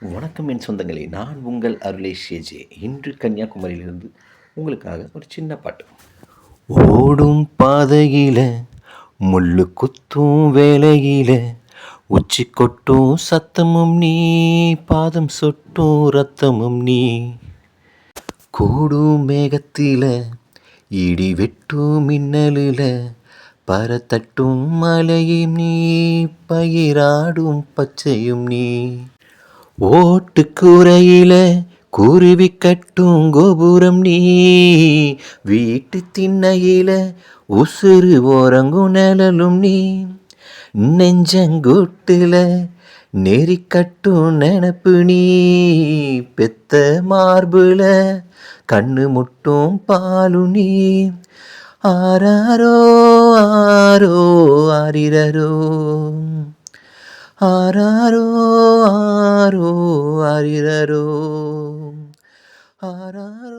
வணக்கம் என் சொந்தங்களே! நான் உங்கள் அருளேஷ் ஏஜே. இன்று கன்னியாகுமரியிலிருந்து உங்களுக்காக ஒரு சின்ன பாட்டு. ஓடும் பாதையில முள்ளு குத்தும் வேளையில உச்சி கொட்டும் சத்தமும் நீ, பாதம் சொட்டும் ரத்தமும் நீ. கூடும் மேகத்தில இடி வெட்டும் மின்னலுல பரத்தட்டும் மலையும் நீ, பயிராடும் பச்சையும் நீ. ஓட்டுக்கூரையில குருவி கட்டும் கோபுரம் நீ, வீட்டு திண்ணையில உசுறு ஓரங்கும் நிழலும் நீ. நெஞ்சங்கூட்டுல நெறி கட்டும் நெனப்பு நீ, பெத்த மார்புல கண்ணு முட்டும் பாலு நீ. ஆராரோ ஆரோ ஆரிரரோ, ஆராரோ ஆரோ ஆரிரரோ, ஆராரோ.